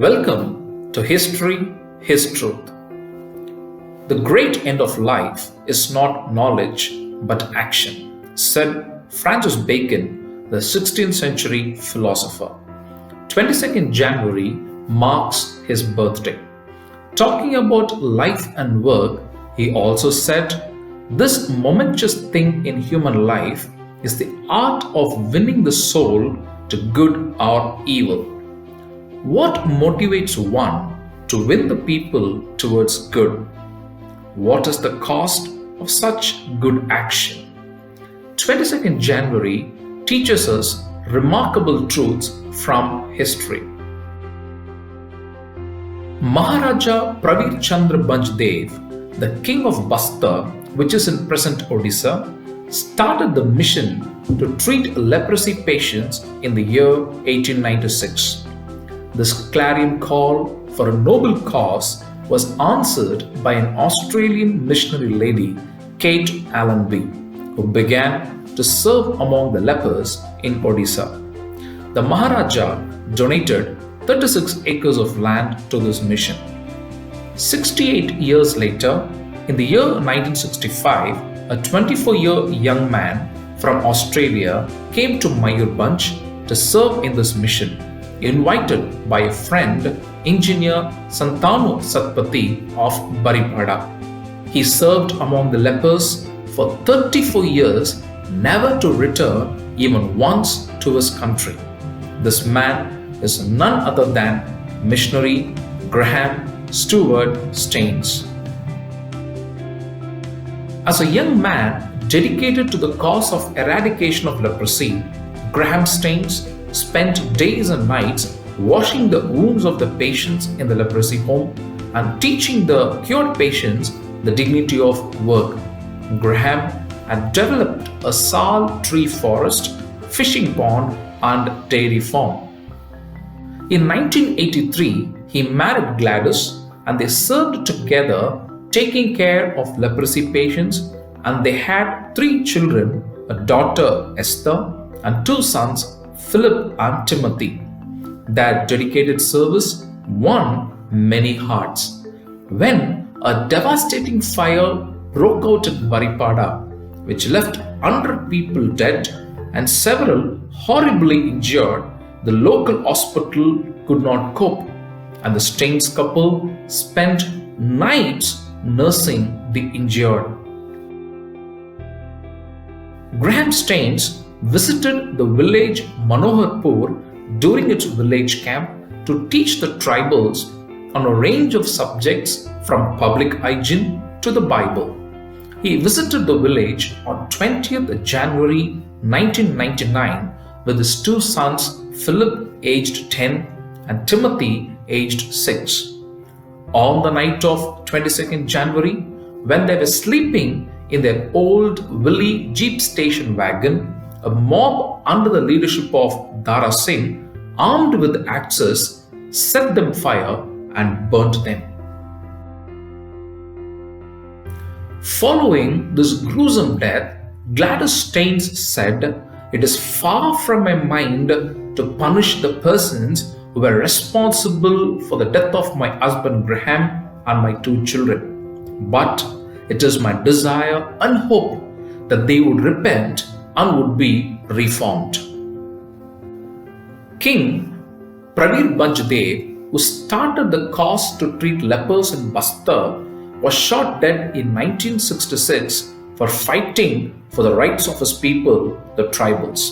Welcome to History, His Truth. The great end of life is not knowledge but action, said Francis Bacon, the 16th century philosopher. 22nd January marks his birthday. Talking about life and work, he also said, "This momentous thing in human life is the art of winning the soul to good or evil." What motivates one to win the people towards good? What is the cost of such good action? 22nd January teaches us remarkable truths from history. Maharaja Pravir Chandra Bhanj, the king of Bastar, which is in present Odisha, started the mission to treat leprosy patients in the year 1896. This clarion call for a noble cause was answered by an Australian missionary lady, Kate Allenby, who began to serve among the lepers in Odisha. The Maharaja donated 36 acres of land to this mission. 68 years later, in the year 1965, a 24-year young man from Australia came to Mayurbhanj to serve in this mission, invited by a friend, engineer Santanu Satpathy of Baripada. He served among the lepers for 34 years, never to return even once to his country. This man is none other than Missionary Graham Stewart Staines. As a young man dedicated to the cause of eradication of leprosy, Graham Staines spent days and nights washing the wounds of the patients in the leprosy home and teaching the cured patients the dignity of work. Graham had developed a sal tree forest, fishing pond, and dairy farm. In 1983, he married Gladys and they served together taking care of leprosy patients, and they had 3 children, a daughter Esther and 2 sons, Philip and Timothy. Their dedicated service won many hearts. When a devastating fire broke out at Baripada, which left 100 people dead and several horribly injured, the local hospital could not cope, and the Staines couple spent nights nursing the injured. Graham Staines visited the village Manoharpur during its village camp to teach the tribals on a range of subjects from public hygiene to the Bible. He visited the village on 20th January 1999 with his 2 sons, Philip aged 10 and Timothy aged 6. On the night of 22nd January, when they were sleeping in their old Willie Jeep station wagon, a mob under the leadership of Dara Singh, armed with axes, set them fire and burnt them. Following this gruesome death, Gladys Staines said, "It is far from my mind to punish the persons who were responsible for the death of my husband Graham and my 2 children. But it is my desire and hope that they would repent and would be reformed." King Pravir Bhanj, who started the cause to treat lepers in Bastar, was shot dead in 1966 for fighting for the rights of his people, the tribals.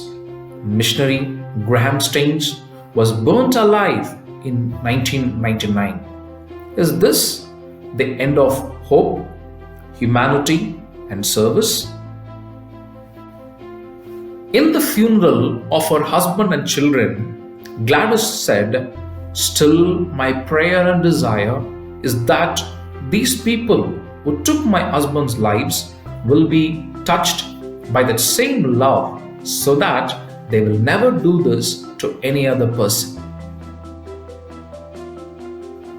Missionary Graham Staines was burnt alive in 1999. Is this the end of hope, humanity, and service? In the funeral of her husband and children, Gladys said, "Still, my prayer and desire is that these people who took my husband's lives will be touched by that same love so that they will never do this to any other person."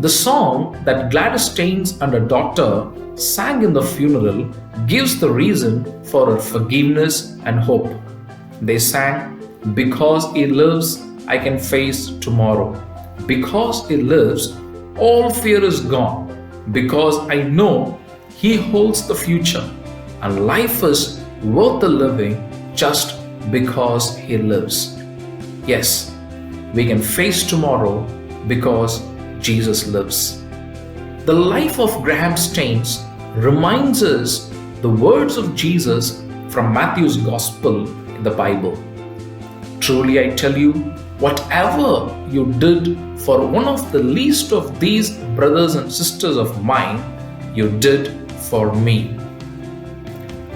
The song that Gladys Staines and her daughter sang in the funeral gives the reason for her forgiveness and hope. They sang, "Because he lives, I can face tomorrow. because He lives, all fear is gone. Because I know He holds the future, and life is worth the living just because He lives. Yes, we can face tomorrow because Jesus lives. The life of Graham Staines reminds us the words of Jesus from Matthew's Gospel in the Bible. Truly I tell you, whatever you did for one of the least of these brothers and sisters of mine, you did for me.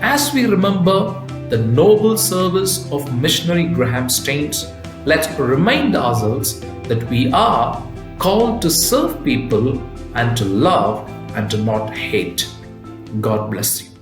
As we remember the noble service of Missionary Graham Staines, let's remind ourselves that we are called to serve people and to love and to not hate. God bless you.